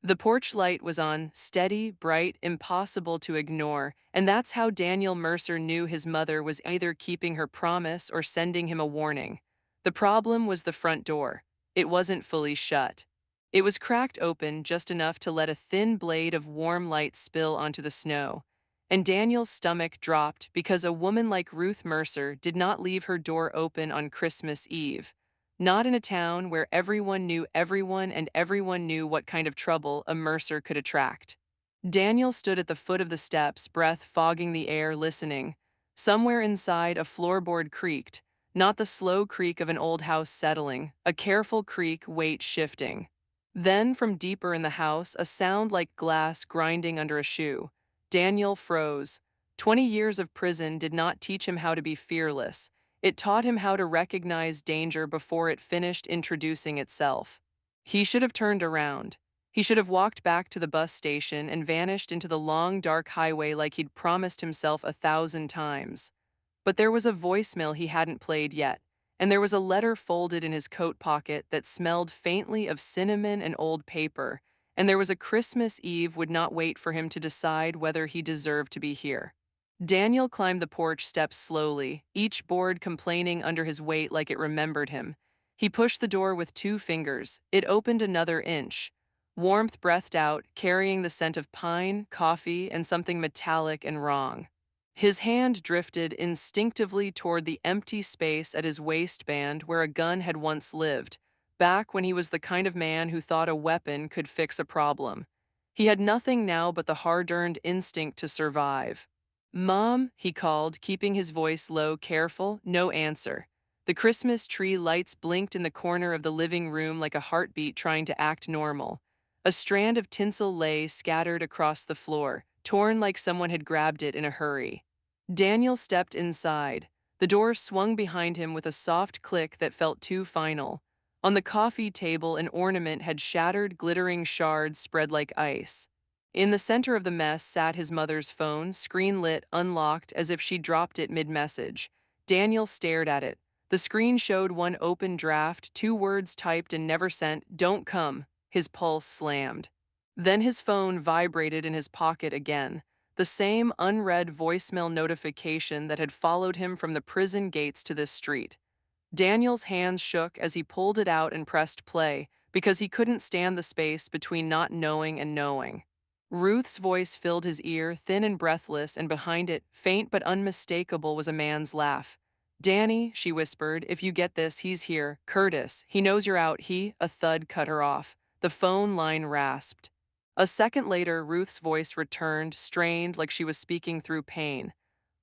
The porch light was on, steady, bright, impossible to ignore, and that's how Daniel Mercer knew his mother was either keeping her promise or sending him a warning. The problem was the front door. It wasn't fully shut. It was cracked open just enough to let a thin blade of warm light spill onto the snow. And Daniel's stomach dropped because a woman like Ruth Mercer did not leave her door open on Christmas Eve. Not in a town where everyone knew everyone and everyone knew what kind of trouble a Mercer could attract. Daniel stood at the foot of the steps, breath fogging the air, listening. Somewhere inside, a floorboard creaked, not the slow creak of an old house settling, a careful creak, weight shifting. Then, from deeper in the house, a sound like glass grinding under a shoe. Daniel froze. 20 years of prison did not teach him how to be fearless. It taught him how to recognize danger before it finished introducing itself. He should have turned around. He should have walked back to the bus station and vanished into the long, dark highway like he'd promised himself 1,000 times. But there was a voicemail he hadn't played yet, and there was a letter folded in his coat pocket that smelled faintly of cinnamon and old paper, and there was a Christmas Eve would not wait for him to decide whether he deserved to be here. Daniel climbed the porch steps slowly, each board complaining under his weight like it remembered him. He pushed the door with 2 fingers. It opened another inch. Warmth breathed out, carrying the scent of pine, coffee, and something metallic and wrong. His hand drifted instinctively toward the empty space at his waistband where a gun had once lived, back when he was the kind of man who thought a weapon could fix a problem. He had nothing now but the hard-earned instinct to survive. "Mom," he called, keeping his voice low, careful, no answer. The Christmas tree lights blinked in the corner of the living room like a heartbeat trying to act normal. A strand of tinsel lay scattered across the floor, torn like someone had grabbed it in a hurry. Daniel stepped inside. The door swung behind him with a soft click that felt too final. On the coffee table, an ornament had shattered, glittering shards spread like ice. In the center of the mess sat his mother's phone, screen lit, unlocked, as if she dropped it mid-message. Daniel stared at it. The screen showed one open draft, 2 words typed and never sent, "Don't come." His pulse slammed. Then his phone vibrated in his pocket again, the same unread voicemail notification that had followed him from the prison gates to this street. Daniel's hands shook as he pulled it out and pressed play, because he couldn't stand the space between not knowing and knowing. Ruth's voice filled his ear, thin and breathless, and behind it, faint but unmistakable, was a man's laugh. "Danny," she whispered, "if you get this, he's here. Curtis, he knows you're out. A thud cut her off. The phone line rasped. A second later, Ruth's voice returned, strained, like she was speaking through pain.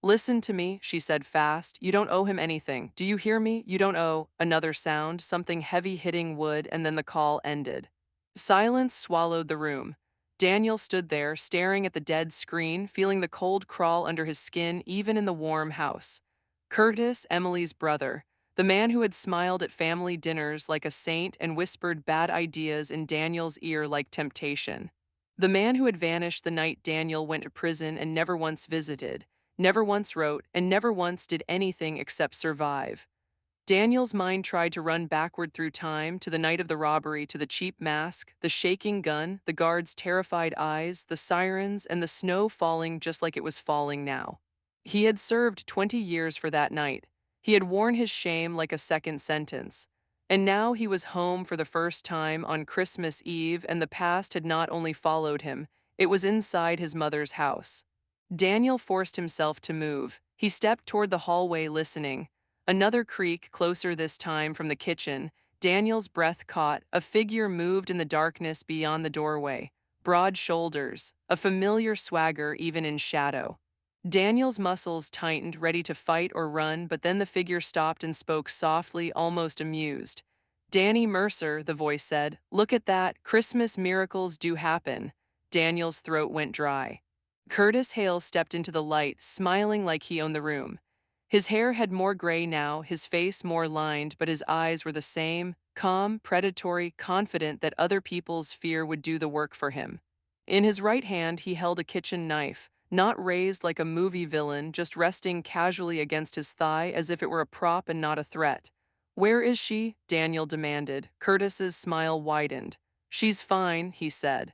"Listen to me," she said fast. "You don't owe him anything. Do you hear me? You don't owe—" Another sound, something heavy hitting wood, and then the call ended. Silence swallowed the room. Daniel stood there, staring at the dead screen, feeling the cold crawl under his skin even in the warm house. Curtis, Emily's brother, the man who had smiled at family dinners like a saint and whispered bad ideas in Daniel's ear like temptation. The man who had vanished the night Daniel went to prison and never once visited, never once wrote, and never once did anything except survive. Daniel's mind tried to run backward through time, to the night of the robbery, to the cheap mask, the shaking gun, the guard's terrified eyes, the sirens, and the snow falling just like it was falling now. He had served 20 years for that night. He had worn his shame like a second sentence. And now he was home for the first time on Christmas Eve, and the past had not only followed him, it was inside his mother's house. Daniel forced himself to move. He stepped toward the hallway, listening. Another creak, closer this time from the kitchen. Daniel's breath caught. A figure moved in the darkness beyond the doorway. Broad shoulders, a familiar swagger even in shadow. Daniel's muscles tightened, ready to fight or run, but then the figure stopped and spoke softly, almost amused. "Danny Mercer," the voice said. "Look at that. Christmas miracles do happen." Daniel's throat went dry. Curtis Hale stepped into the light, smiling like he owned the room. His hair had more gray now, his face more lined, but his eyes were the same, calm, predatory, confident that other people's fear would do the work for him. In his right hand, he held a kitchen knife, not raised like a movie villain, just resting casually against his thigh as if it were a prop and not a threat. "Where is she?" Daniel demanded. Curtis's smile widened. "She's fine," he said.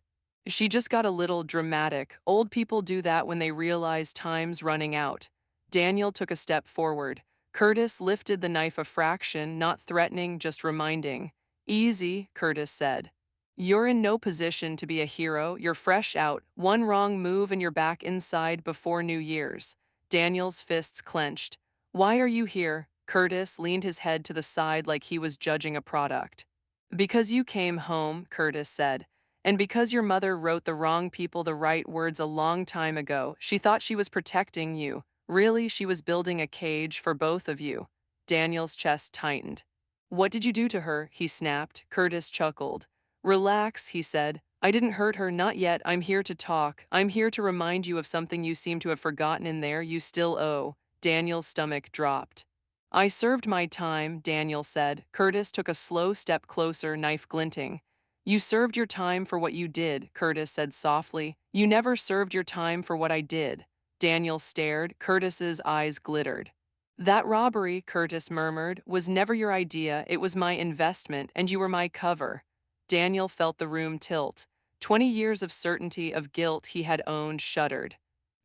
She just got a little dramatic. Old people do that when they realize time's running out. Daniel took a step forward. Curtis lifted the knife a fraction, not threatening, just reminding. Easy, Curtis said. You're in no position to be a hero. You're fresh out. One wrong move and you're back inside before New Year's. Daniel's fists clenched. Why are you here? Curtis leaned his head to the side like he was judging a product. Because you came home, Curtis said. And because your mother wrote the wrong people the right words a long time ago, she thought she was protecting you. Really, she was building a cage for both of you. Daniel's chest tightened. What did you do to her? He snapped. Curtis chuckled. Relax, he said. I didn't hurt her, not yet. I'm here to talk. I'm here to remind you of something you seem to have forgotten in there you still owe. Daniel's stomach dropped. I served my time, Daniel said. Curtis took a slow step closer, knife glinting. You served your time for what you did, Curtis said softly. You never served your time for what I did. Daniel stared. Curtis's eyes glittered. That robbery, Curtis murmured, was never your idea. It was my investment, and you were my cover. Daniel felt the room tilt. 20 years of certainty of guilt he had owned shuddered.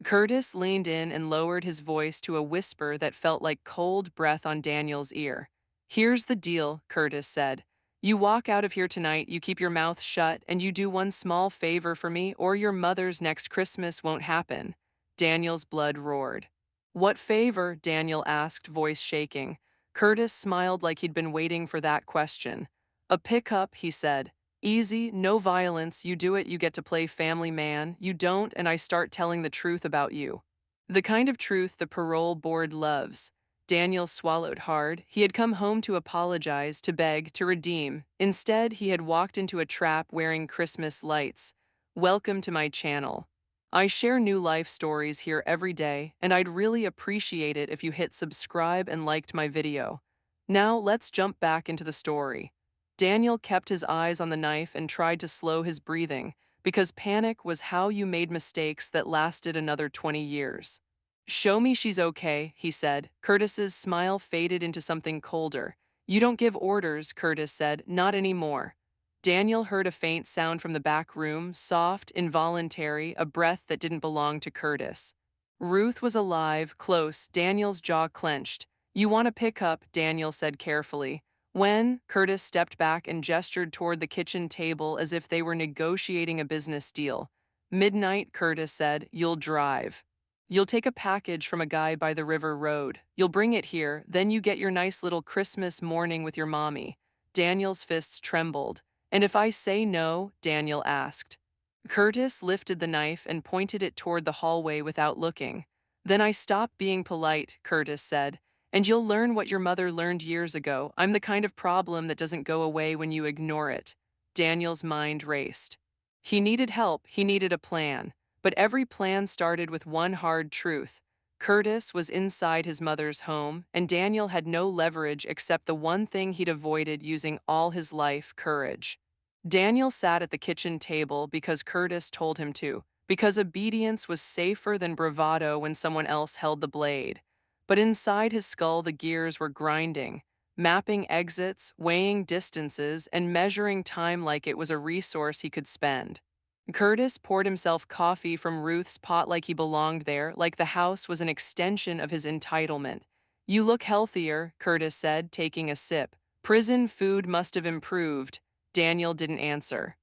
Curtis leaned in and lowered his voice to a whisper that felt like cold breath on Daniel's ear. Here's the deal, Curtis said. You walk out of here tonight, you keep your mouth shut, and you do one small favor for me, or your mother's next Christmas won't happen. Daniel's blood roared. What favor? Daniel asked, voice shaking. Curtis smiled like he'd been waiting for that question. A pickup, he said. Easy, no violence, you do it, you get to play family man, you don't, and I start telling the truth about you. The kind of truth the parole board loves. Daniel swallowed hard. He had come home to apologize, to beg, to redeem. Instead, he had walked into a trap wearing Christmas lights. Welcome to my channel. I share new life stories here every day, and I'd really appreciate it if you hit subscribe and liked my video. Now, let's jump back into the story. Daniel kept his eyes on the knife and tried to slow his breathing, because panic was how you made mistakes that lasted another 20 years. Show me she's okay, he said. Curtis's smile faded into something colder. You don't give orders, Curtis said, not anymore. Daniel heard a faint sound from the back room, soft, involuntary, a breath that didn't belong to Curtis. Ruth was alive, close. Daniel's jaw clenched. You want to pick up, Daniel said carefully. When, Curtis stepped back and gestured toward the kitchen table as if they were negotiating a business deal. Midnight, Curtis said, you'll drive. You'll take a package from a guy by the river road. You'll bring it here, then you get your nice little Christmas morning with your mommy. Daniel's fists trembled. And if I say no? Daniel asked. Curtis lifted the knife and pointed it toward the hallway without looking. Then I stop being polite, Curtis said. And you'll learn what your mother learned years ago. I'm the kind of problem that doesn't go away when you ignore it. Daniel's mind raced. He needed help, he needed a plan. But every plan started with one hard truth. Curtis was inside his mother's home, and Daniel had no leverage except the one thing he'd avoided using all his life, courage. Daniel sat at the kitchen table because Curtis told him to, because obedience was safer than bravado when someone else held the blade. But inside his skull the gears were grinding, mapping exits, weighing distances, and measuring time like it was a resource he could spend. Curtis poured himself coffee from Ruth's pot like he belonged there, like the house was an extension of his entitlement. You look healthier, Curtis said, taking a sip. Prison food must have improved. Daniel didn't answer.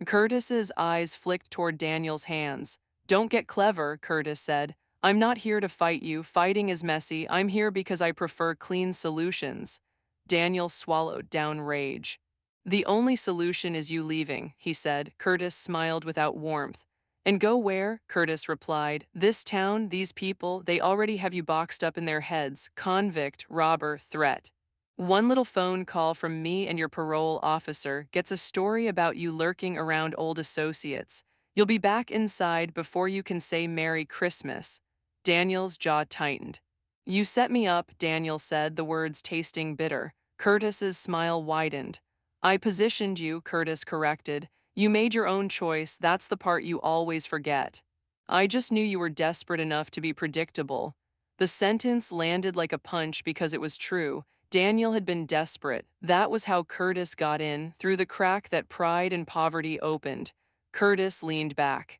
Curtis's eyes flicked toward Daniel's hands. Don't get clever, Curtis said. I'm not here to fight you. Fighting is messy. I'm here because I prefer clean solutions. Daniel swallowed down rage. The only solution is you leaving, he said. Curtis smiled without warmth. And go where? Curtis replied. This town, these people, they already have you boxed up in their heads. Convict, robber, threat. One little phone call from me and your parole officer gets a story about you lurking around old associates. You'll be back inside before you can say Merry Christmas. Daniel's jaw tightened. You set me up, Daniel said, the words tasting bitter. Curtis's smile widened. I positioned you, Curtis corrected. You made your own choice, that's the part you always forget. I just knew you were desperate enough to be predictable. The sentence landed like a punch because it was true. Daniel had been desperate. That was how Curtis got in, through the crack that pride and poverty opened. Curtis leaned back.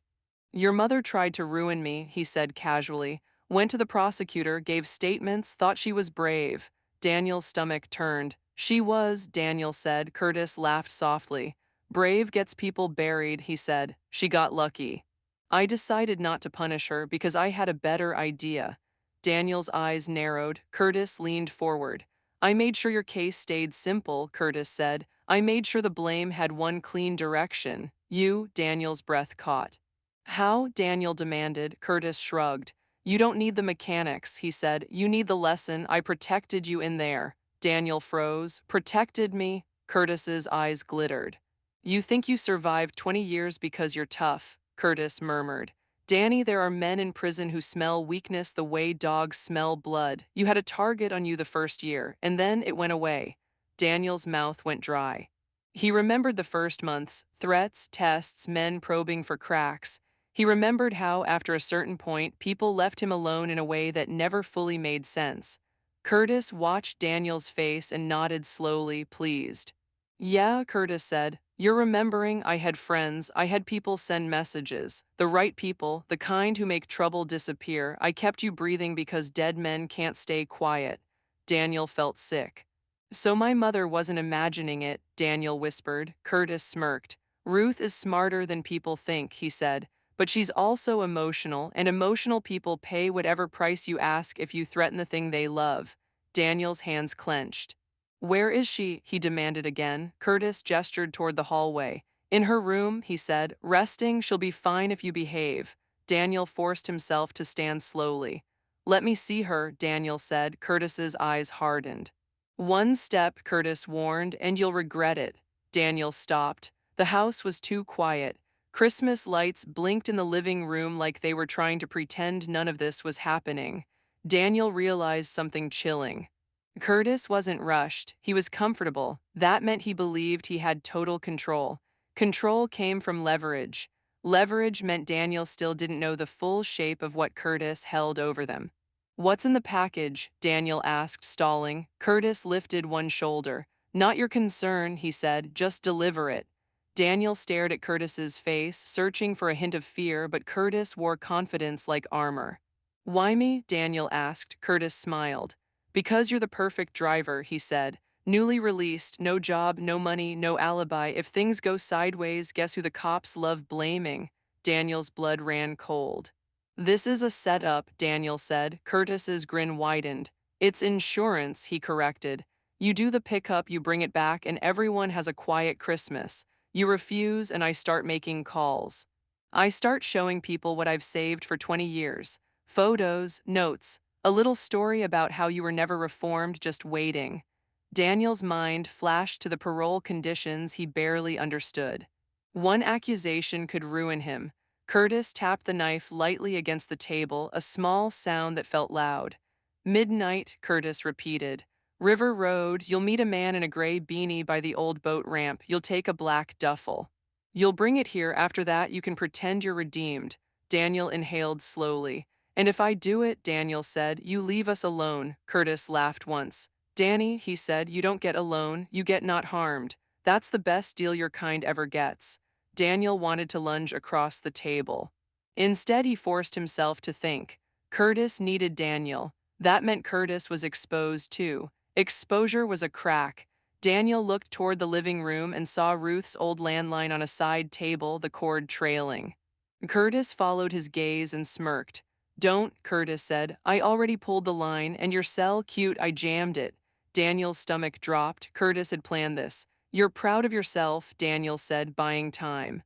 Your mother tried to ruin me, he said casually. Went to the prosecutor, gave statements, thought she was brave. Daniel's stomach turned. She was, Daniel said. Curtis laughed softly. Brave gets people buried, he said. She got lucky. I decided not to punish her because I had a better idea. Daniel's eyes narrowed. Curtis leaned forward. I made sure your case stayed simple, Curtis said. I made sure the blame had one clean direction. You, Daniel's breath caught. How? Daniel demanded. Curtis shrugged. You don't need the mechanics, he said. You need the lesson. I protected you in there. Daniel froze. Protected me? Curtis's eyes glittered. You think you survived 20 years because you're tough, Curtis murmured. Danny, there are men in prison who smell weakness the way dogs smell blood. You had a target on you the first year, and then it went away. Daniel's mouth went dry. He remembered the first months, threats, tests, men probing for cracks. He remembered how, after a certain point, people left him alone in a way that never fully made sense. Curtis watched Daniel's face and nodded slowly, pleased. Yeah, Curtis said. You're remembering I had friends, I had people send messages. The right people, the kind who make trouble disappear. I kept you breathing because dead men can't stay quiet. Daniel felt sick. So my mother wasn't imagining it, Daniel whispered. Curtis smirked. Ruth is smarter than people think, he said. But she's also emotional, and emotional people pay whatever price you ask if you threaten the thing they love. Daniel's hands clenched. Where is she? He demanded again. Curtis gestured toward the hallway. In her room, he said. Resting, she'll be fine if you behave. Daniel forced himself to stand slowly. Let me see her, Daniel said. Curtis's eyes hardened. One step, Curtis warned, and you'll regret it. Daniel stopped. The house was too quiet. Christmas lights blinked in the living room like they were trying to pretend none of this was happening. Daniel realized something chilling. Curtis wasn't rushed. He was comfortable. That meant he believed he had total control. Control came from leverage. Leverage meant Daniel still didn't know the full shape of what Curtis held over them. What's in the package? Daniel asked, stalling. Curtis lifted one shoulder. Not your concern, he said. Just deliver it. Daniel stared at Curtis's face, searching for a hint of fear, but Curtis wore confidence like armor. Why me? Daniel asked. Curtis smiled. Because you're the perfect driver, he said. Newly released, no job, no money, no alibi. If things go sideways, guess who the cops love blaming? Daniel's blood ran cold. This is a setup, Daniel said. Curtis's grin widened. It's insurance, he corrected. You do the pickup, you bring it back, and everyone has a quiet Christmas. You refuse, and I start making calls. I start showing people what I've saved for 20 years. Photos, notes, a little story about how you were never reformed, just waiting. Daniel's mind flashed to the parole conditions he barely understood. One accusation could ruin him. Curtis tapped the knife lightly against the table, a small sound that felt loud. Midnight, Curtis repeated. River Road, you'll meet a man in a gray beanie by the old boat ramp. You'll take a black duffel. You'll bring it here. After that, you can pretend you're redeemed. Daniel inhaled slowly. And if I do it, Daniel said, you leave us alone. Curtis laughed once. Danny, he said, you don't get alone, you get not harmed. That's the best deal your kind ever gets. Daniel wanted to lunge across the table. Instead, he forced himself to think. Curtis needed Daniel. That meant Curtis was exposed too. Exposure was a crack. Daniel looked toward the living room and saw Ruth's old landline on a side table, the cord trailing. Curtis followed his gaze and smirked. Don't, Curtis said. I already pulled the line, and your cell, cute, I jammed it. Daniel's stomach dropped. Curtis had planned this. You're proud of yourself, Daniel said, buying time.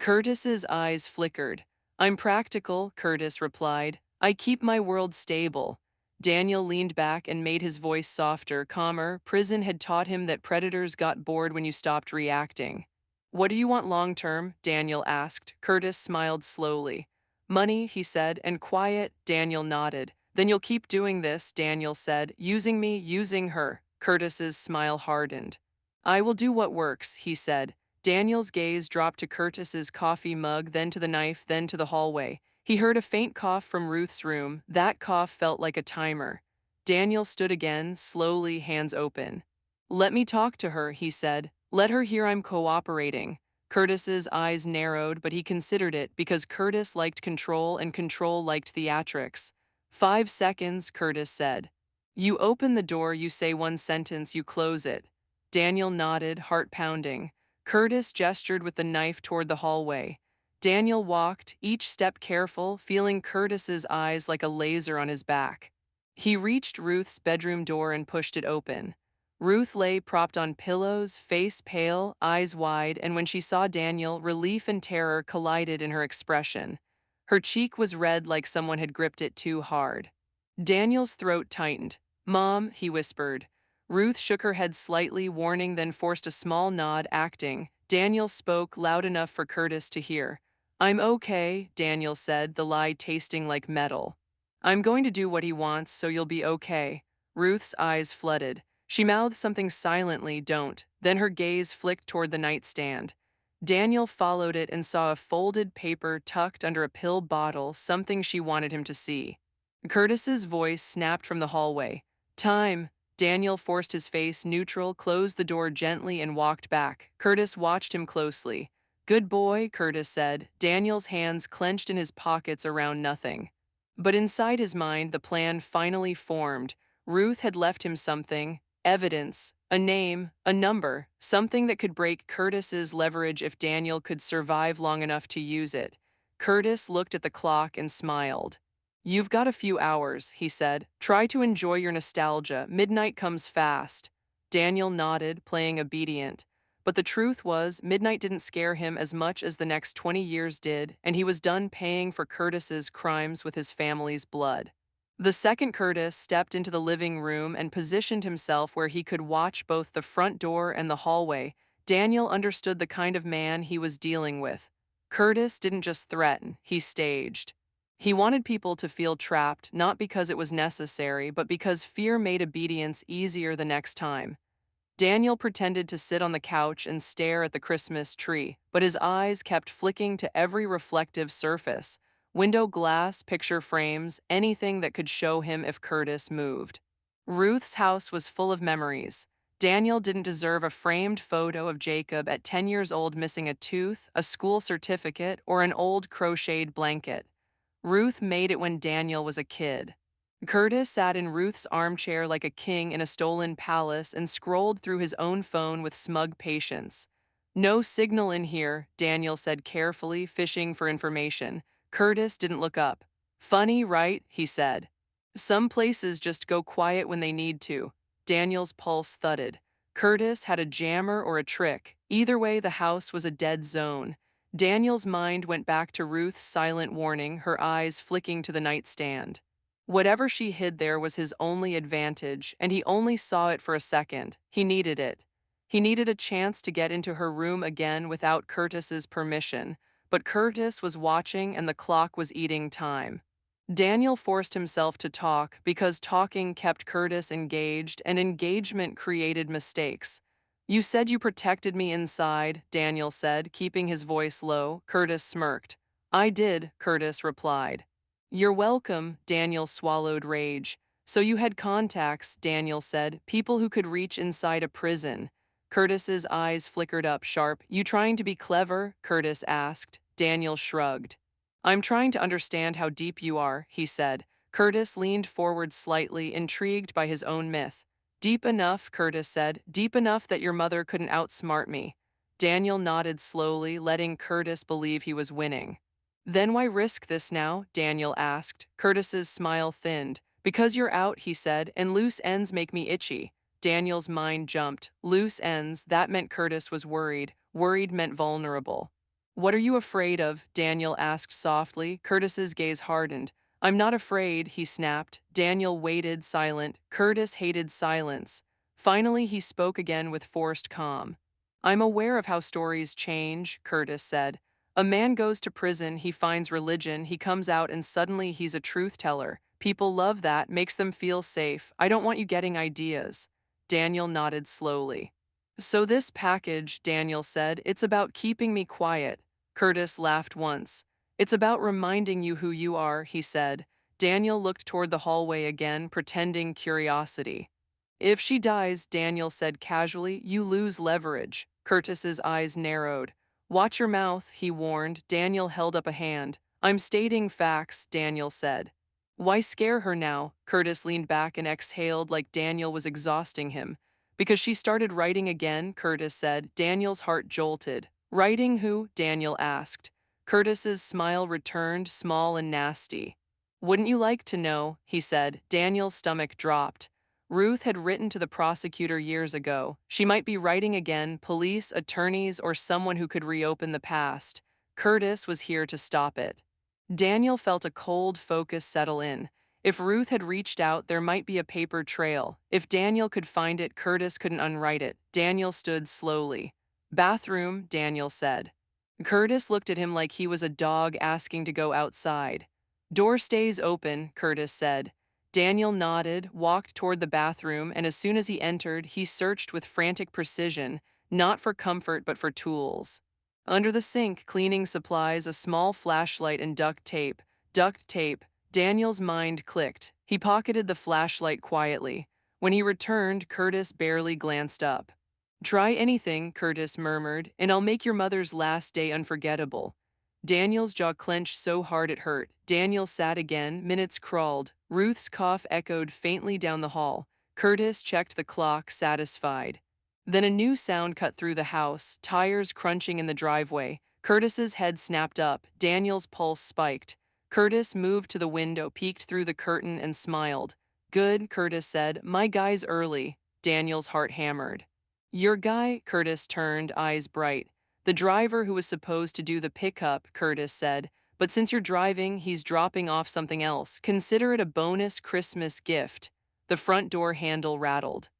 Curtis's eyes flickered. I'm practical, Curtis replied. I keep my world stable. Daniel leaned back and made his voice softer, calmer. Prison had taught him that predators got bored when you stopped reacting. What do you want long-term? Daniel asked. Curtis smiled slowly. Money, he said, and quiet. Daniel nodded. Then you'll keep doing this, Daniel said. Using me, using her. Curtis's smile hardened. I will do what works, he said. Daniel's gaze dropped to Curtis's coffee mug, then to the knife, then to the hallway. He heard a faint cough from Ruth's room. That cough felt like a timer. Daniel stood again, slowly, hands open. Let me talk to her, he said. Let her hear I'm cooperating. Curtis's eyes narrowed, but he considered it because Curtis liked control and control liked theatrics. 5 seconds, Curtis said. You open the door, you say one sentence, you close it. Daniel nodded, heart pounding. Curtis gestured with the knife toward the hallway. Daniel walked, each step careful, feeling Curtis's eyes like a laser on his back. He reached Ruth's bedroom door and pushed it open. Ruth lay propped on pillows, face pale, eyes wide, and when she saw Daniel, relief and terror collided in her expression. Her cheek was red like someone had gripped it too hard. Daniel's throat tightened. Mom, he whispered. Ruth shook her head slightly, warning, then forced a small nod, acting. Daniel spoke loud enough for Curtis to hear. I'm okay, Daniel said, the lie tasting like metal. I'm going to do what he wants, so you'll be okay. Ruth's eyes flooded. She mouthed something silently, don't. Then her gaze flicked toward the nightstand. Daniel followed it and saw a folded paper tucked under a pill bottle, something she wanted him to see. Curtis's voice snapped from the hallway. Time. Daniel forced his face neutral, closed the door gently, and walked back. Curtis watched him closely. Good boy, Curtis said. Daniel's hands clenched in his pockets around nothing. But inside his mind, the plan finally formed. Ruth had left him something, evidence, a name, a number, something that could break Curtis's leverage if Daniel could survive long enough to use it. Curtis looked at the clock and smiled. You've got a few hours, he said. Try to enjoy your nostalgia. Midnight comes fast. Daniel nodded, playing obedient. But the truth was, midnight didn't scare him as much as the next 20 years did, and he was done paying for Curtis's crimes with his family's blood. The second Curtis stepped into the living room and positioned himself where he could watch both the front door and the hallway. Daniel understood the kind of man he was dealing with. Curtis didn't just threaten, he staged. He wanted people to feel trapped, not because it was necessary, but because fear made obedience easier the next time. Daniel pretended to sit on the couch and stare at the Christmas tree, but his eyes kept flicking to every reflective surface, window glass, picture frames, anything that could show him if Curtis moved. Ruth's house was full of memories. Daniel didn't deserve a framed photo of Jacob at 10 years old missing a tooth, a school certificate, or an old crocheted blanket. Ruth made it when Daniel was a kid. Curtis sat in Ruth's armchair like a king in a stolen palace and scrolled through his own phone with smug patience. No signal in here, Daniel said carefully, fishing for information. Curtis didn't look up. Funny, right? He said. Some places just go quiet when they need to. Daniel's pulse thudded. Curtis had a jammer or a trick. Either way, the house was a dead zone. Daniel's mind went back to Ruth's silent warning, her eyes flicking to the nightstand. Whatever she hid there was his only advantage, and he only saw it for a second. He needed it. He needed a chance to get into her room again without Curtis's permission, but Curtis was watching and the clock was eating time. Daniel forced himself to talk because talking kept Curtis engaged, and engagement created mistakes. You said you protected me inside, Daniel said, keeping his voice low. Curtis smirked. I did, Curtis replied. You're welcome, Daniel swallowed rage. So you had contacts, Daniel said, people who could reach inside a prison. Curtis's eyes flickered up sharp. You trying to be clever? Curtis asked. Daniel shrugged. I'm trying to understand how deep you are, he said. Curtis leaned forward slightly, intrigued by his own myth. Deep enough, Curtis said. Deep enough that your mother couldn't outsmart me. Daniel nodded slowly, letting Curtis believe he was winning. Then why risk this now? Daniel asked. Curtis's smile thinned. Because you're out, he said, and loose ends make me itchy. Daniel's mind jumped. Loose ends, that meant Curtis was worried. Worried meant vulnerable. What are you afraid of? Daniel asked softly. Curtis's gaze hardened. I'm not afraid, he snapped. Daniel waited, silent. Curtis hated silence. Finally, he spoke again with forced calm. I'm aware of how stories change, Curtis said. A man goes to prison, he finds religion, he comes out and suddenly he's a truth teller. People love that, makes them feel safe. I don't want you getting ideas. Daniel nodded slowly. So this package, Daniel said, it's about keeping me quiet. Curtis laughed once. It's about reminding you who you are, he said. Daniel looked toward the hallway again, pretending curiosity. If she dies, Daniel said casually, you lose leverage. Curtis's eyes narrowed. "Watch your mouth," he warned. Daniel held up a hand. "I'm stating facts," Daniel said. "Why scare her now?" Curtis leaned back and exhaled like Daniel was exhausting him. "Because she started writing again," Curtis said. Daniel's heart jolted. "Writing who?" Daniel asked. Curtis's smile returned, small and nasty. "Wouldn't you like to know?" he said. Daniel's stomach dropped. Ruth had written to the prosecutor years ago. She might be writing again, police, attorneys, or someone who could reopen the past. Curtis was here to stop it. Daniel felt a cold focus settle in. If Ruth had reached out, there might be a paper trail. If Daniel could find it, Curtis couldn't unwrite it. Daniel stood slowly. "Bathroom," Daniel said. Curtis looked at him like he was a dog asking to go outside. "Door stays open," Curtis said. Daniel nodded, walked toward the bathroom, and as soon as he entered, he searched with frantic precision, not for comfort but for tools. Under the sink, cleaning supplies, a small flashlight and duct tape. Duct tape. Daniel's mind clicked. He pocketed the flashlight quietly. When he returned, Curtis barely glanced up. "Try anything," Curtis murmured, "and I'll make your mother's last day unforgettable." Daniel's jaw clenched so hard it hurt. Daniel sat again, minutes crawled. Ruth's cough echoed faintly down the hall. Curtis checked the clock, satisfied. Then a new sound cut through the house, tires crunching in the driveway. Curtis's head snapped up. Daniel's pulse spiked. Curtis moved to the window, peeked through the curtain, and smiled. "Good," Curtis said. "My guy's early." Daniel's heart hammered. "Your guy?" Curtis turned, eyes bright. "The driver who was supposed to do the pickup," Curtis said. "But since you're driving, he's dropping off something else. Consider it a bonus Christmas gift." The front door handle rattled.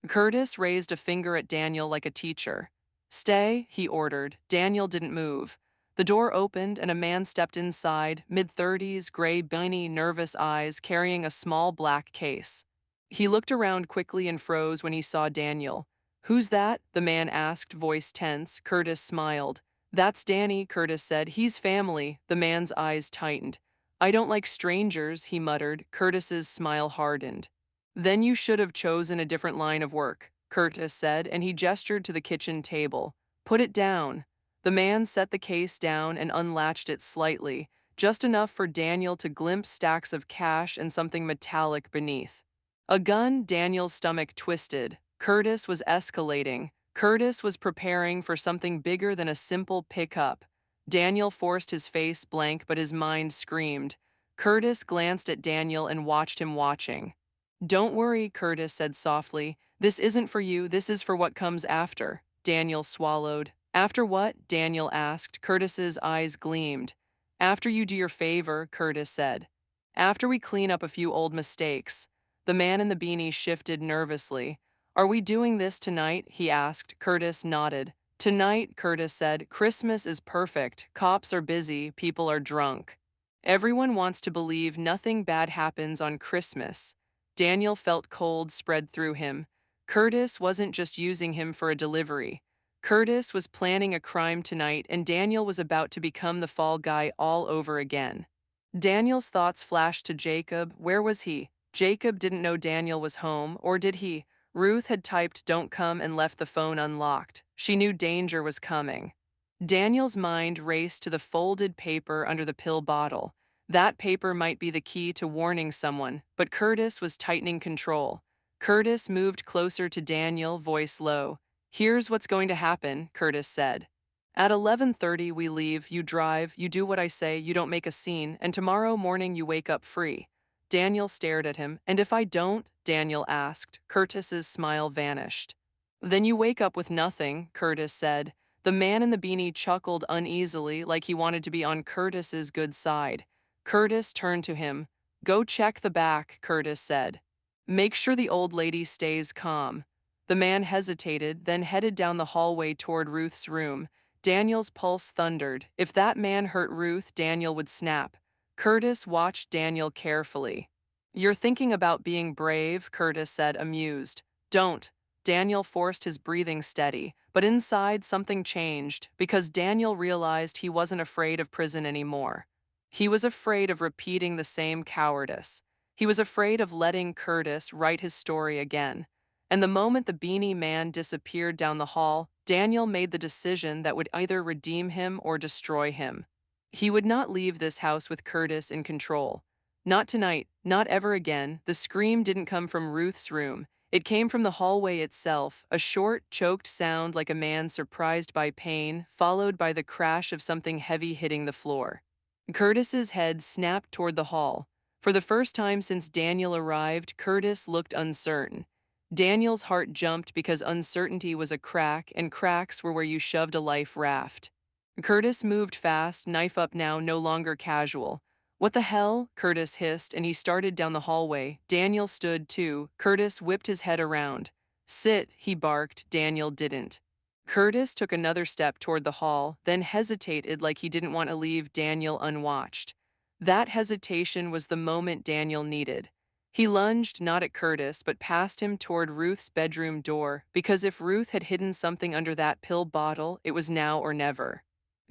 Curtis raised a finger at Daniel like a teacher. "Stay," he ordered. Daniel didn't move. The door opened and a man stepped inside, mid-30s, gray, bunny, nervous eyes, carrying a small black case. He looked around quickly and froze when he saw Daniel. "Who's that?" the man asked, voice tense. Curtis smiled. "That's Danny," Curtis said. "He's family." The man's eyes tightened. "I don't like strangers," he muttered. Curtis's smile hardened. "Then you should have chosen a different line of work," Curtis said, and he gestured to the kitchen table. "Put it down." The man set the case down and unlatched it slightly, just enough for Daniel to glimpse stacks of cash and something metallic beneath. A gun. Daniel's stomach twisted. Curtis was escalating. Curtis was preparing for something bigger than a simple pickup. Daniel forced his face blank, but his mind screamed. Curtis glanced at Daniel and watched him watching. "Don't worry," Curtis said softly. "This isn't for you, this is for what comes after." Daniel swallowed. "After what?" Daniel asked. Curtis's eyes gleamed. "After you do your favor," Curtis said. "After we clean up a few old mistakes." The man in the beanie shifted nervously. "Are we doing this tonight?" he asked. Curtis nodded. "Tonight," Curtis said. "Christmas is perfect. Cops are busy, people are drunk. Everyone wants to believe nothing bad happens on Christmas." Daniel felt cold spread through him. Curtis wasn't just using him for a delivery. Curtis was planning a crime tonight, and Daniel was about to become the fall guy all over again. Daniel's thoughts flashed to Jacob. Where was he? Jacob didn't know Daniel was home, or did he? Ruth had typed "don't come" and left the phone unlocked. She knew danger was coming. Daniel's mind raced to the folded paper under the pill bottle. That paper might be the key to warning someone, but Curtis was tightening control. Curtis moved closer to Daniel, voice low. "Here's what's going to happen," Curtis said. "At 11:30 we leave, you drive, you do what I say, you don't make a scene, and tomorrow morning you wake up free." Daniel stared at him. "And if I don't?" Daniel asked. Curtis's smile vanished. "Then you wake up with nothing," Curtis said. The man in the beanie chuckled uneasily, like he wanted to be on Curtis's good side. Curtis turned to him. "Go check the back," Curtis said. "Make sure the old lady stays calm." The man hesitated, then headed down the hallway toward Ruth's room. Daniel's pulse thundered. If that man hurt Ruth, Daniel would snap. Curtis watched Daniel carefully. "You're thinking about being brave," Curtis said, amused. "Don't." Daniel forced his breathing steady, but inside something changed, because Daniel realized he wasn't afraid of prison anymore. He was afraid of repeating the same cowardice. He was afraid of letting Curtis write his story again. And the moment the beanie man disappeared down the hall, Daniel made the decision that would either redeem him or destroy him. He would not leave this house with Curtis in control. Not tonight, not ever again. The scream didn't come from Ruth's room. It came from the hallway itself, a short, choked sound like a man surprised by pain, followed by the crash of something heavy hitting the floor. Curtis's head snapped toward the hall. For the first time since Daniel arrived, Curtis looked uncertain. Daniel's heart jumped because uncertainty was a crack, and cracks were where you shoved a life raft. Curtis moved fast, knife up now, no longer casual. "What the hell?" Curtis hissed, and he started down the hallway. Daniel stood too. Curtis whipped his head around. "Sit," he barked. Daniel didn't. Curtis took another step toward the hall, then hesitated like he didn't want to leave Daniel unwatched. That hesitation was the moment Daniel needed. He lunged not at Curtis, but past him toward Ruth's bedroom door, because if Ruth had hidden something under that pill bottle, it was now or never.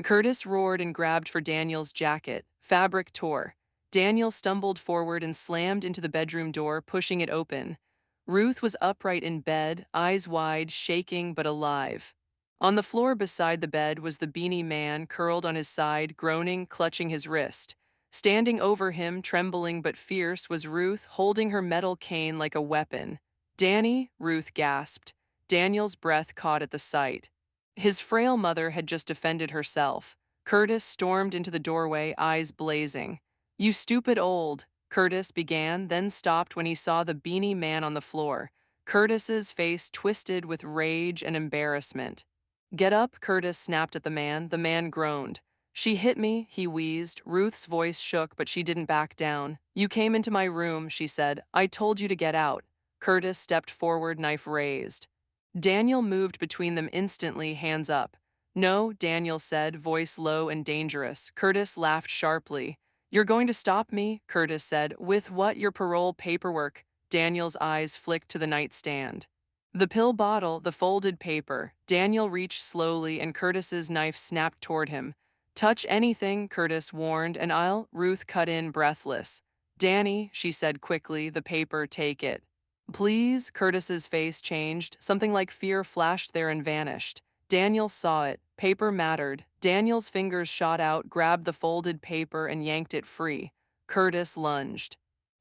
Curtis roared and grabbed for Daniel's jacket. Fabric tore. Daniel stumbled forward and slammed into the bedroom door, pushing it open. Ruth was upright in bed, eyes wide, shaking but alive. On the floor beside the bed was the beanie man, curled on his side, groaning, clutching his wrist. Standing over him, trembling but fierce, was Ruth, holding her metal cane like a weapon. "Danny," Ruth gasped. Daniel's breath caught at the sight. His frail mother had just defended herself. Curtis stormed into the doorway, eyes blazing. "You stupid old," Curtis began, then stopped when he saw the beanie man on the floor. Curtis's face twisted with rage and embarrassment. "Get up," Curtis snapped at the man. The man groaned. "She hit me," he wheezed. Ruth's voice shook, but she didn't back down. "You came into my room," she said. "I told you to get out." Curtis stepped forward, knife raised. Daniel moved between them instantly, hands up. "No," Daniel said, voice low and dangerous. Curtis laughed sharply. "You're going to stop me?" Curtis said. "With what? Your parole paperwork?" Daniel's eyes flicked to the nightstand. The pill bottle, the folded paper. Daniel reached slowly and Curtis's knife snapped toward him. "Touch anything," Curtis warned, "and I'll—" Ruth cut in, breathless. "Danny," she said quickly, "the paper, take it." "Please?" Curtis's face changed. Something like fear flashed there and vanished. Daniel saw it. Paper mattered. Daniel's fingers shot out, grabbed the folded paper, and yanked it free. Curtis lunged.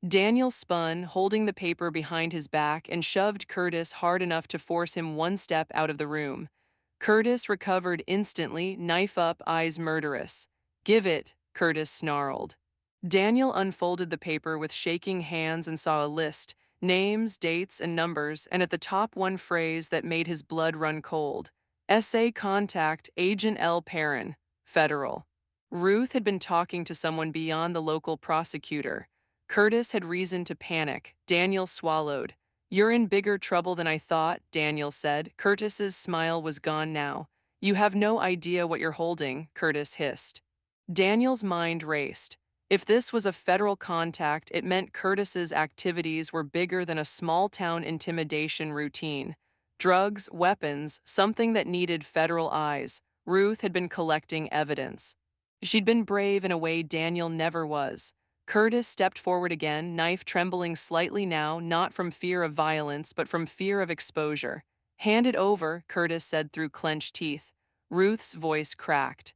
Daniel spun, holding the paper behind his back, and shoved Curtis hard enough to force him one step out of the room. Curtis recovered instantly, knife up, eyes murderous. "Give it," Curtis snarled. Daniel unfolded the paper with shaking hands and saw a list, names, dates, and numbers, and at the top one phrase that made his blood run cold. "SA contact Agent L. Perrin, Federal." Ruth had been talking to someone beyond the local prosecutor. Curtis had reason to panic. Daniel swallowed. "You're in bigger trouble than I thought," Daniel said. Curtis's smile was gone now. "You have no idea what you're holding," Curtis hissed. Daniel's mind raced. If this was a federal contact, it meant Curtis's activities were bigger than a small-town intimidation routine. Drugs, weapons, something that needed federal eyes. Ruth had been collecting evidence. She'd been brave in a way Daniel never was. Curtis stepped forward again, knife trembling slightly now, not from fear of violence, but from fear of exposure. "Hand it over," Curtis said through clenched teeth. Ruth's voice cracked.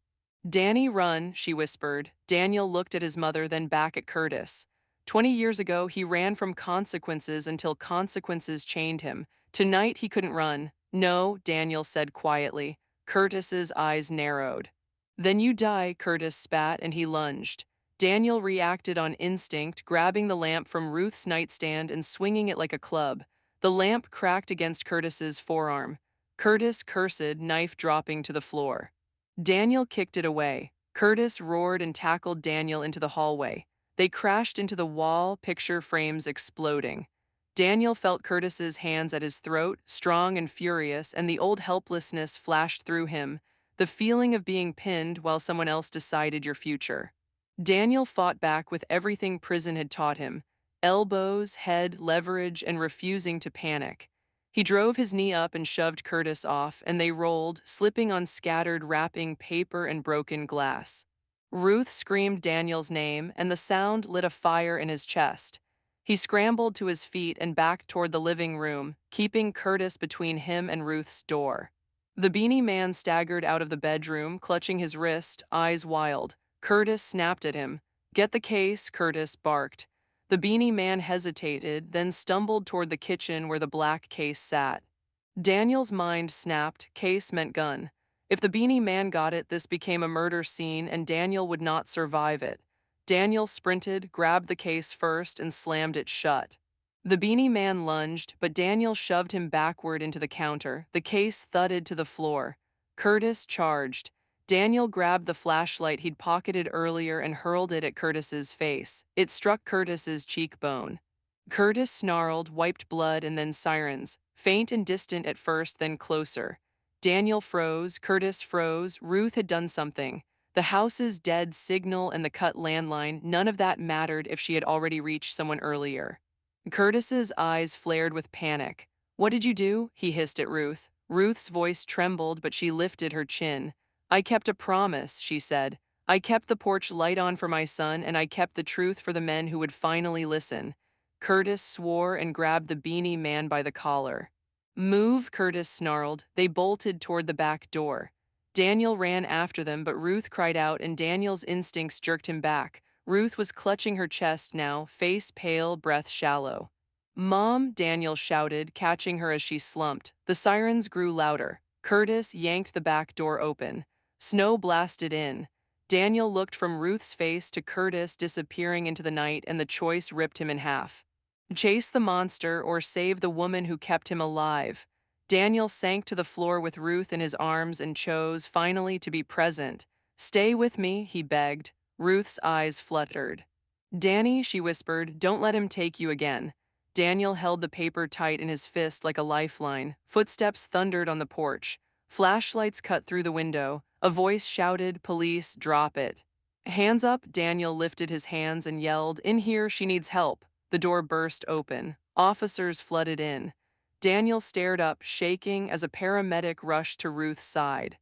"Danny, run," she whispered. Daniel looked at his mother, then back at Curtis. 20 years ago, he ran from consequences until consequences chained him. Tonight, he couldn't run. "No," Daniel said quietly. Curtis's eyes narrowed. "Then you die," Curtis spat, and he lunged. Daniel reacted on instinct, grabbing the lamp from Ruth's nightstand and swinging it like a club. The lamp cracked against Curtis's forearm. Curtis cursed, knife dropping to the floor. Daniel kicked it away. Curtis roared and tackled Daniel into the hallway. They crashed into the wall, picture frames exploding. Daniel felt Curtis's hands at his throat, strong and furious, and the old helplessness flashed through him, the feeling of being pinned while someone else decided your future. Daniel fought back with everything prison had taught him: elbows, head, leverage, and refusing to panic. He drove his knee up and shoved Curtis off, and they rolled, slipping on scattered wrapping paper and broken glass. Ruth screamed Daniel's name, and the sound lit a fire in his chest. He scrambled to his feet and backed toward the living room, keeping Curtis between him and Ruth's door. The beanie man staggered out of the bedroom, clutching his wrist, eyes wild. Curtis snapped at him. "Get the case," Curtis barked. The beanie man hesitated, then stumbled toward the kitchen where the black case sat. Daniel's mind snapped. Case meant gun. If the beanie man got it, this became a murder scene and Daniel would not survive it. Daniel sprinted, grabbed the case first, and slammed it shut. The beanie man lunged, but Daniel shoved him backward into the counter. The case thudded to the floor. Curtis charged. Daniel grabbed the flashlight he'd pocketed earlier and hurled it at Curtis's face. It struck Curtis's cheekbone. Curtis snarled, wiped blood, and then sirens. Faint and distant at first, then closer. Daniel froze, Curtis froze, Ruth had done something. The house's dead signal and the cut landline, none of that mattered if she had already reached someone earlier. Curtis's eyes flared with panic. "What did you do?" he hissed at Ruth. Ruth's voice trembled, but she lifted her chin. "I kept a promise," she said. "I kept the porch light on for my son, and I kept the truth for the men who would finally listen." Curtis swore and grabbed the beanie man by the collar. "Move," Curtis snarled. They bolted toward the back door. Daniel ran after them, but Ruth cried out and Daniel's instincts jerked him back. Ruth was clutching her chest now, face pale, breath shallow. "Mom," Daniel shouted, catching her as she slumped. The sirens grew louder. Curtis yanked the back door open. Snow blasted in. Daniel looked from Ruth's face to Curtis disappearing into the night, and the choice ripped him in half. Chase the monster or save the woman who kept him alive. Daniel sank to the floor with Ruth in his arms and chose, finally, to be present. "Stay with me," he begged. Ruth's eyes fluttered. "Danny," she whispered, "don't let him take you again." Daniel held the paper tight in his fist like a lifeline. Footsteps thundered on the porch. Flashlights cut through the window. A voice shouted, "Police, drop it." "Hands up," Daniel lifted his hands and yelled, "In here, she needs help." The door burst open. Officers flooded in. Daniel stared up, shaking, as a paramedic rushed to Ruth's side.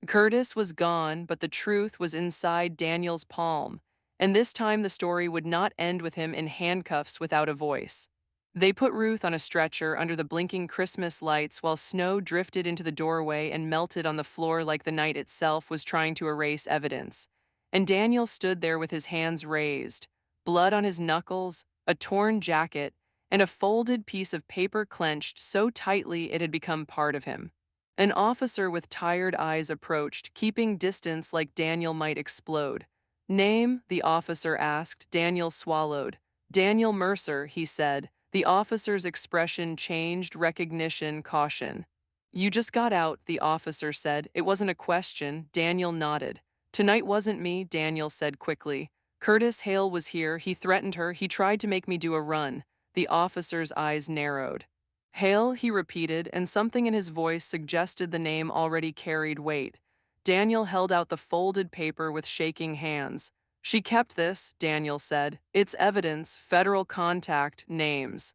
Curtis was gone, but the truth was inside Daniel's palm, and this time the story would not end with him in handcuffs without a voice. They put Ruth on a stretcher under the blinking Christmas lights while snow drifted into the doorway and melted on the floor like the night itself was trying to erase evidence. And Daniel stood there with his hands raised, blood on his knuckles, a torn jacket, and a folded piece of paper clenched so tightly it had become part of him. An officer with tired eyes approached, keeping distance like Daniel might explode. "Name?" the officer asked. Daniel swallowed. "Daniel Mercer," he said. The officer's expression changed, recognition, caution. "You just got out," the officer said. It wasn't a question. Daniel nodded. "Tonight wasn't me," Daniel said quickly. "Curtis Hale was here. He threatened her. He tried to make me do a run." The officer's eyes narrowed. "Hale," he repeated, and something in his voice suggested the name already carried weight. Daniel held out the folded paper with shaking hands. "She kept this," Daniel said. "It's evidence, federal contact, names."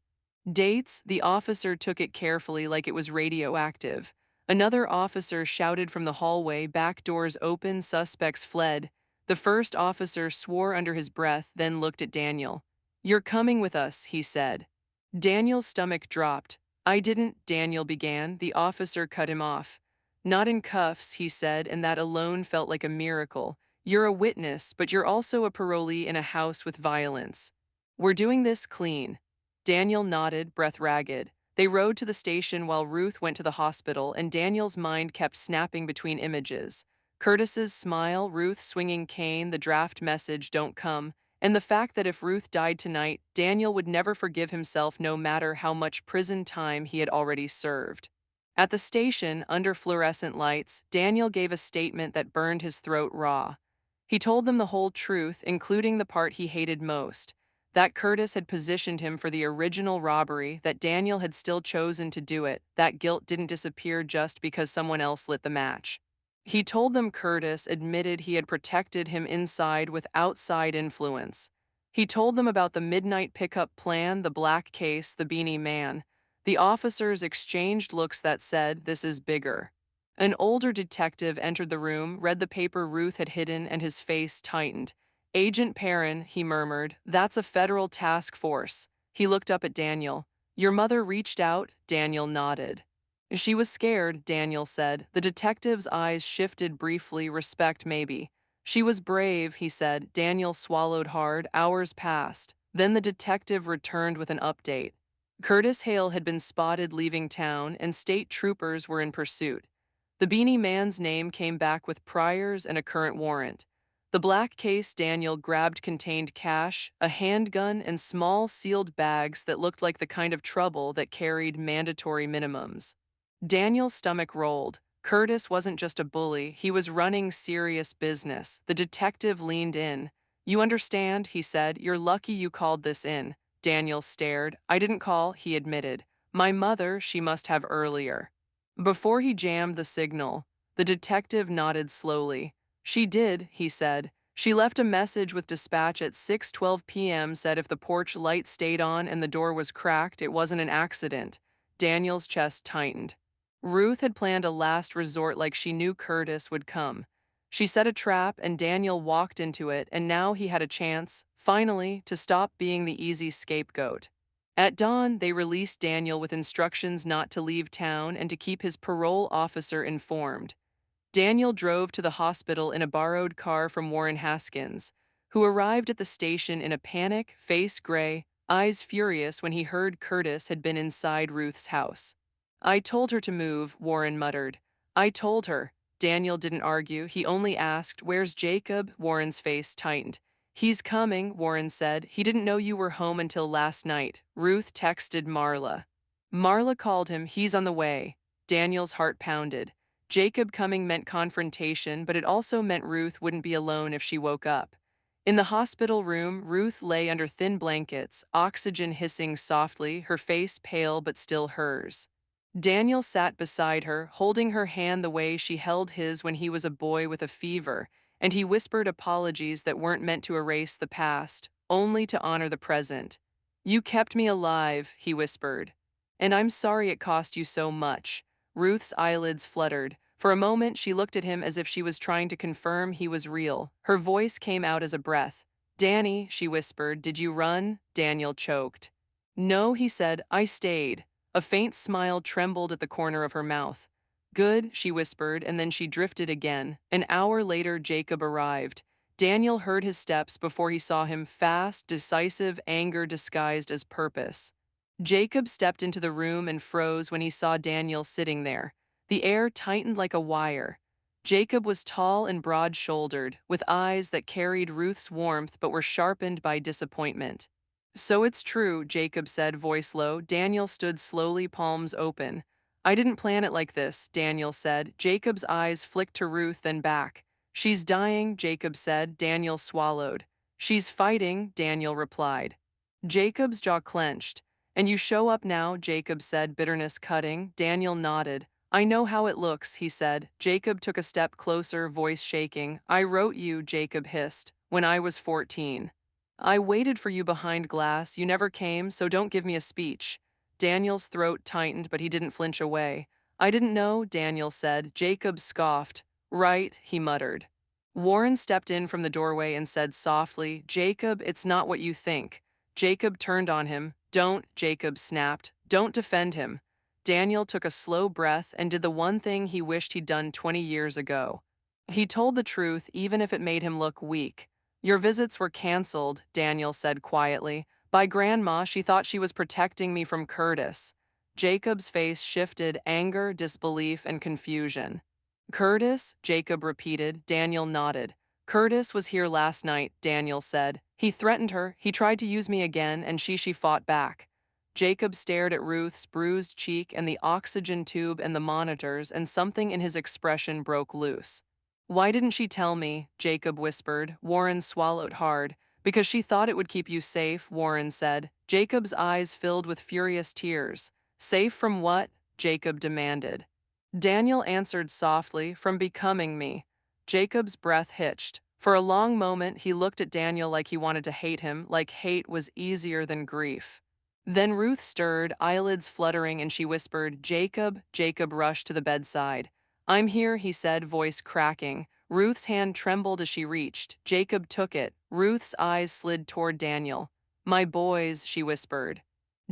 "Dates?" The officer took it carefully like it was radioactive. Another officer shouted from the hallway, back doors open, suspects fled. The first officer swore under his breath, then looked at Daniel. "You're coming with us," he said. Daniel's stomach dropped. "I didn't," Daniel began. The officer cut him off. "Not in cuffs," he said, and that alone felt like a miracle. "You're a witness, but you're also a parolee in a house with violence. We're doing this clean." Daniel nodded, breath ragged. They rode to the station while Ruth went to the hospital, and Daniel's mind kept snapping between images. Curtis's smile, Ruth swinging cane, the draft message, "Don't come," and the fact that if Ruth died tonight, Daniel would never forgive himself no matter how much prison time he had already served. At the station, under fluorescent lights, Daniel gave a statement that burned his throat raw. He told them the whole truth, including the part he hated most. That Curtis had positioned him for the original robbery, that Daniel had still chosen to do it, that guilt didn't disappear just because someone else lit the match. He told them Curtis admitted he had protected him inside with outside influence. He told them about the midnight pickup plan, the black case, the beanie man. The officers exchanged looks that said, "This is bigger." An older detective entered the room, read the paper Ruth had hidden, and his face tightened. "Agent Perrin," he murmured, "that's a federal task force." He looked up at Daniel. Your mother reached out? Daniel nodded. She was scared, Daniel said. The detective's eyes shifted briefly, respect maybe. She was brave, he said. Daniel swallowed hard. Hours passed. Then the detective returned with an update. Curtis Hale had been spotted leaving town, and state troopers were in pursuit. The Beanie Man's name came back with priors and a current warrant. The black case Daniel grabbed contained cash, a handgun, and small sealed bags that looked like the kind of trouble that carried mandatory minimums. Daniel's stomach rolled. Curtis wasn't just a bully, he was running serious business. The detective leaned in. You understand, he said. You're lucky you called this in. Daniel stared. I didn't call, he admitted. My mother, she must have earlier. Before he jammed the signal, the detective nodded slowly. She did, he said. She left a message with dispatch at 6:12 p.m. said if the porch light stayed on and the door was cracked, it wasn't an accident. Daniel's chest tightened. Ruth had planned a last resort like she knew Curtis would come. She set a trap and Daniel walked into it, and now he had a chance, finally, to stop being the easy scapegoat. At dawn, they released Daniel with instructions not to leave town and to keep his parole officer informed. Daniel drove to the hospital in a borrowed car from Warren Haskins, who arrived at the station in a panic, face gray, eyes furious when he heard Curtis had been inside Ruth's house. I told her to move, Warren muttered. I told her. Daniel didn't argue, he only asked, Where's Jacob? Warren's face tightened. He's coming, Warren said. He didn't know you were home until last night. Ruth texted Marla. Marla called him, he's on the way. Daniel's heart pounded. Jacob coming meant confrontation, but it also meant Ruth wouldn't be alone if she woke up. In the hospital room, Ruth lay under thin blankets, oxygen hissing softly, her face pale but still hers. Daniel sat beside her, holding her hand the way she held his when he was a boy with a fever, and he whispered apologies that weren't meant to erase the past, only to honor the present. You kept me alive, he whispered. And I'm sorry it cost you so much. Ruth's eyelids fluttered. For a moment, she looked at him as if she was trying to confirm he was real. Her voice came out as a breath. Danny, she whispered, did you run? Daniel choked. No, he said, I stayed. A faint smile trembled at the corner of her mouth. Good, she whispered, and then she drifted again. An hour later, Jacob arrived. Daniel heard his steps before he saw him, fast, decisive, anger disguised as purpose. Jacob stepped into the room and froze when he saw Daniel sitting there. The air tightened like a wire. Jacob was tall and broad-shouldered, with eyes that carried Ruth's warmth but were sharpened by disappointment. So it's true, Jacob said, voice low. Daniel stood slowly, palms open. I didn't plan it like this, Daniel said. Jacob's eyes flicked to Ruth, then back. She's dying, Jacob said. Daniel swallowed. She's fighting, Daniel replied. Jacob's jaw clenched. And you show up now, Jacob said, bitterness cutting. Daniel nodded. I know how it looks, he said. Jacob took a step closer, voice shaking. I wrote you, Jacob hissed, when I was 14. I waited for you behind glass. You never came, so don't give me a speech. Daniel's throat tightened, but he didn't flinch away. I didn't know, Daniel said. Jacob scoffed. Right, he muttered. Warren stepped in from the doorway and said softly, Jacob, it's not what you think. Jacob turned on him. Don't, Jacob snapped. Don't defend him. Daniel took a slow breath and did the one thing he wished he'd done 20 years ago. He told the truth, even if it made him look weak. Your visits were canceled, Daniel said quietly. By Grandma, she thought she was protecting me from Curtis. Jacob's face shifted, anger, disbelief, and confusion. Curtis? Jacob repeated. Daniel nodded. Curtis was here last night, Daniel said. He threatened her, he tried to use me again, and she fought back. Jacob stared at Ruth's bruised cheek and the oxygen tube and the monitors, and something in his expression broke loose. Why didn't she tell me? Jacob whispered. Warren swallowed hard. Because she thought it would keep you safe, Warren said. Jacob's eyes filled with furious tears. Safe from what? Jacob demanded. Daniel answered softly, from becoming me. Jacob's breath hitched. For a long moment, he looked at Daniel like he wanted to hate him, like hate was easier than grief. Then Ruth stirred, eyelids fluttering, and she whispered, Jacob. Jacob rushed to the bedside. I'm here, he said, voice cracking. Ruth's hand trembled as she reached. Jacob took it. Ruth's eyes slid toward Daniel. My boys, she whispered.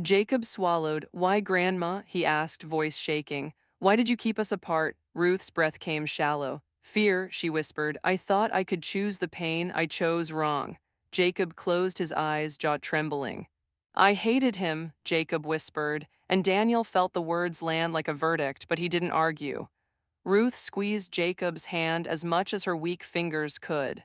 Jacob swallowed. Why, Grandma? He asked, voice shaking. Why did you keep us apart? Ruth's breath came shallow. Fear, she whispered. I thought I could choose the pain. I chose wrong. Jacob closed his eyes, jaw trembling. I hated him, Jacob whispered, and Daniel felt the words land like a verdict, but he didn't argue. Ruth squeezed Jacob's hand as much as her weak fingers could.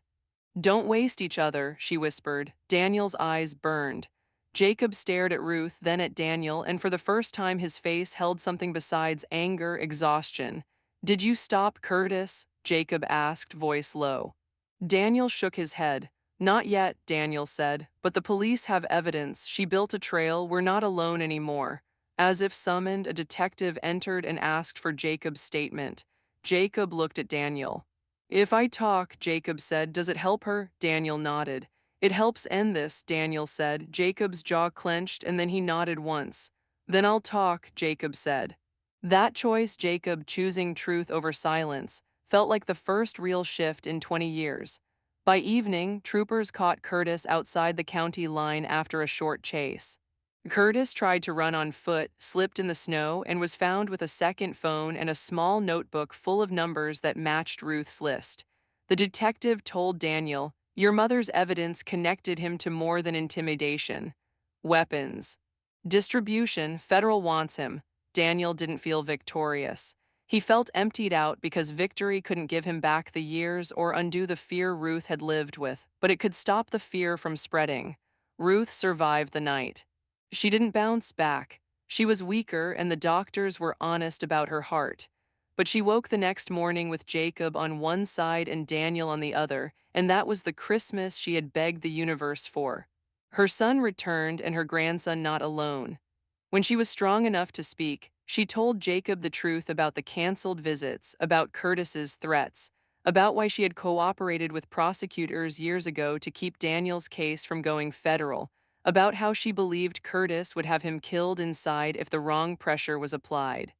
Don't waste each other, she whispered. Daniel's eyes burned. Jacob stared at Ruth, then at Daniel, and for the first time his face held something besides anger, exhaustion. Did you stop Curtis? Jacob asked, voice low. Daniel shook his head. Not yet, Daniel said, but the police have evidence. She built a trail. We're not alone anymore. As if summoned, a detective entered and asked for Jacob's statement. Jacob looked at Daniel. If I talk, Jacob said, does it help her? Daniel nodded. It helps end this, Daniel said. Jacob's jaw clenched and then he nodded once. Then I'll talk, Jacob said. That choice, Jacob choosing truth over silence, felt like the first real shift in 20 years. By evening, troopers caught Curtis outside the county line after a short chase. Curtis tried to run on foot, slipped in the snow, and was found with a second phone and a small notebook full of numbers that matched Ruth's list. The detective told Daniel, your mother's evidence connected him to more than intimidation. Weapons. Distribution, federal wants him. Daniel didn't feel victorious. He felt emptied out because victory couldn't give him back the years or undo the fear Ruth had lived with, but it could stop the fear from spreading. Ruth survived the night. She didn't bounce back. She was weaker, and the doctors were honest about her heart. But she woke the next morning with Jacob on one side and Daniel on the other, and that was the Christmas she had begged the universe for. Her son returned and her grandson not alone. When she was strong enough to speak, she told Jacob the truth about the canceled visits, about Curtis's threats, about why she had cooperated with prosecutors years ago to keep Daniel's case from going federal, about how she believed Curtis would have him killed inside if the wrong pressure was applied.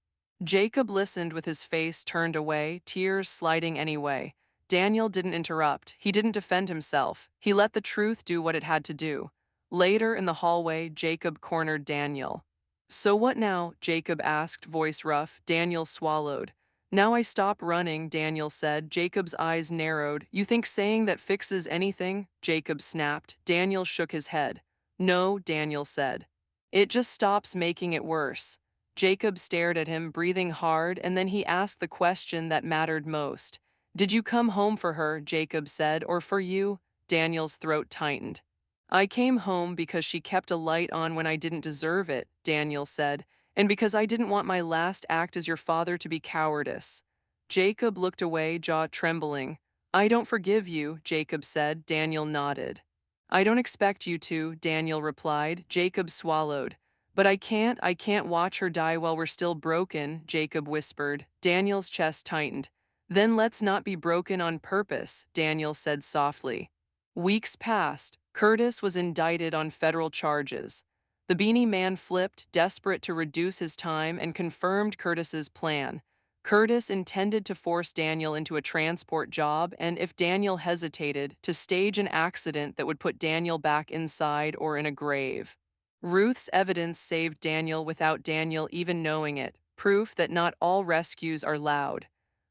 Jacob listened with his face turned away, tears sliding anyway. Daniel didn't interrupt. He didn't defend himself. He let the truth do what it had to do. Later in the hallway, Jacob cornered Daniel. So what now? Jacob asked, voice rough. Daniel swallowed. Now I stop running, Daniel said. Jacob's eyes narrowed. You think saying that fixes anything? Jacob snapped. Daniel shook his head. No, Daniel said. It just stops making it worse. Jacob stared at him, breathing hard, and then he asked the question that mattered most. Did you come home for her, Jacob said, or for you? Daniel's throat tightened. I came home because she kept a light on when I didn't deserve it, Daniel said, and because I didn't want my last act as your father to be cowardice. Jacob looked away, jaw trembling. I don't forgive you, Jacob said. Daniel nodded. I don't expect you to, Daniel replied. Jacob swallowed. But I can't watch her die while we're still broken, Jacob whispered. Daniel's chest tightened. Then let's not be broken on purpose, Daniel said softly. Weeks passed. Curtis was indicted on federal charges. The beanie man flipped, desperate to reduce his time, and confirmed Curtis's plan. Curtis intended to force Daniel into a transport job, and if Daniel hesitated, to stage an accident that would put Daniel back inside or in a grave. Ruth's evidence saved Daniel without Daniel even knowing it, proof that not all rescues are loud.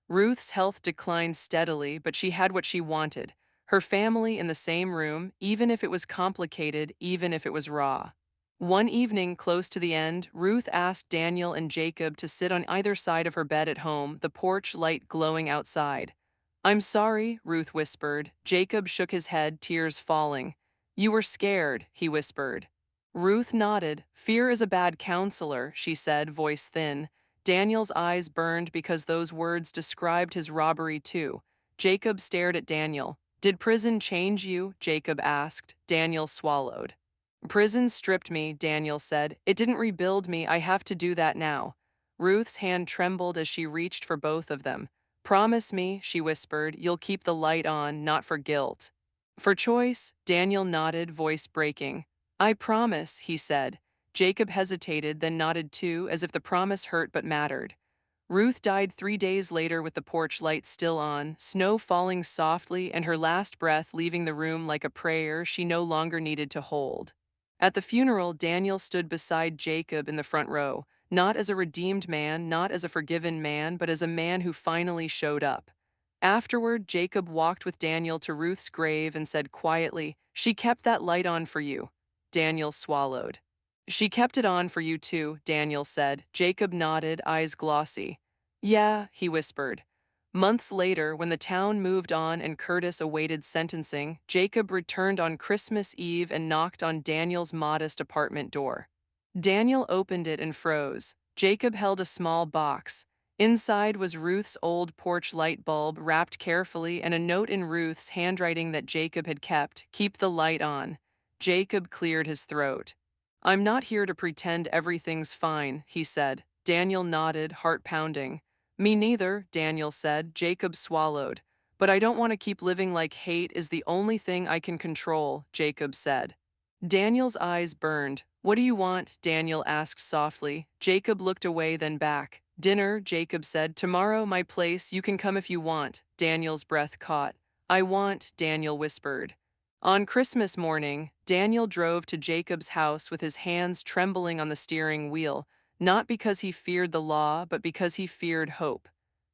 Ruth's health declined steadily, but she had what she wanted. Her family in the same room, even if it was complicated, even if it was raw. One evening, close to the end, Ruth asked Daniel and Jacob to sit on either side of her bed at home, the porch light glowing outside. I'm sorry, Ruth whispered. Jacob shook his head, tears falling. You were scared, he whispered. Ruth nodded. Fear is a bad counselor, she said, voice thin. Daniel's eyes burned because those words described his robbery too. Jacob stared at Daniel. Did prison change you? Jacob asked. Daniel swallowed. Prison stripped me, Daniel said. It didn't rebuild me. I have to do that now. Ruth's hand trembled as she reached for both of them. Promise me, she whispered, you'll keep the light on, not for guilt. For choice, Daniel nodded, voice breaking. I promise, he said. Jacob hesitated, then nodded too, as if the promise hurt but mattered. Ruth died 3 days later with the porch light still on, snow falling softly and her last breath leaving the room like a prayer she no longer needed to hold. At the funeral, Daniel stood beside Jacob in the front row, not as a redeemed man, not as a forgiven man, but as a man who finally showed up. Afterward, Jacob walked with Daniel to Ruth's grave and said quietly, "She kept that light on for you." Daniel swallowed. "She kept it on for you too," Daniel said. Jacob nodded, eyes glossy. "Yeah," he whispered. Months later, when the town moved on and Curtis awaited sentencing, Jacob returned on Christmas Eve and knocked on Daniel's modest apartment door. Daniel opened it and froze. Jacob held a small box. Inside was Ruth's old porch light bulb wrapped carefully and a note in Ruth's handwriting that Jacob had kept, "Keep the light on." Jacob cleared his throat. "I'm not here to pretend everything's fine," he said. Daniel nodded, heart pounding. "Me neither," Daniel said. Jacob swallowed. "But I don't want to keep living like hate is the only thing I can control," Jacob said. Daniel's eyes burned. "What do you want?" Daniel asked softly. Jacob looked away, then back. "Dinner," Jacob said. "Tomorrow, my place. You can come if you want." Daniel's breath caught. "I want," Daniel whispered. On Christmas morning, Daniel drove to Jacob's house with his hands trembling on the steering wheel, not because he feared the law, but because he feared hope.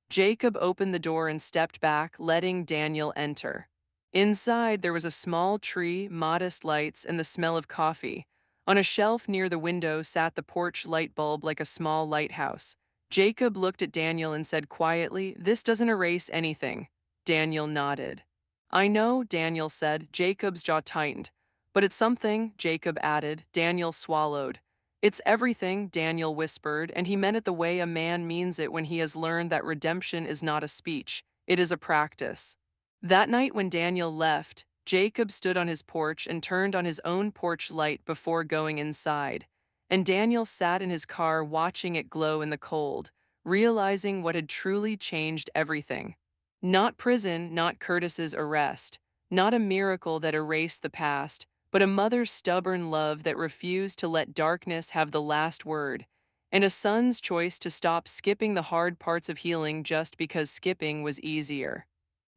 Jacob opened the door and stepped back, letting Daniel enter. Inside, there was a small tree, modest lights, and the smell of coffee. On a shelf near the window sat the porch light bulb like a small lighthouse. Jacob looked at Daniel and said quietly, "This doesn't erase anything." Daniel nodded. "I know," Daniel said. Jacob's jaw tightened. "But it's something," Jacob added. Daniel swallowed. "It's everything," Daniel whispered, and he meant it the way a man means it when he has learned that redemption is not a speech, it is a practice. That night when Daniel left, Jacob stood on his porch and turned on his own porch light before going inside. And Daniel sat in his car watching it glow in the cold, realizing what had truly changed everything. Not prison, not Curtis's arrest, not a miracle that erased the past, but a mother's stubborn love that refused to let darkness have the last word, and a son's choice to stop skipping the hard parts of healing just because skipping was easier.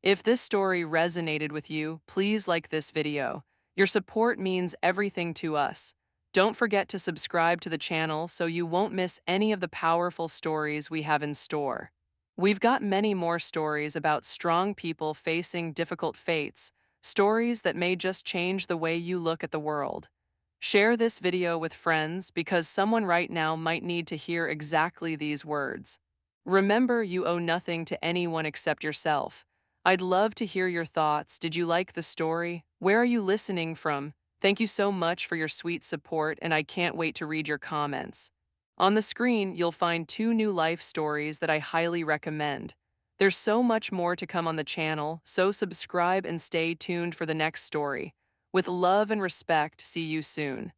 If this story resonated with you, please like this video. Your support means everything to us. Don't forget to subscribe to the channel so you won't miss any of the powerful stories we have in store. We've got many more stories about strong people facing difficult fates, stories that may just change the way you look at the world. Share this video with friends because someone right now might need to hear exactly these words. Remember, you owe nothing to anyone except yourself. I'd love to hear your thoughts. Did you like the story? Where are you listening from? Thank you so much for your sweet support, and I can't wait to read your comments. On the screen, you'll find 2 new life stories that I highly recommend. There's so much more to come on the channel, so subscribe and stay tuned for the next story. With love and respect, see you soon.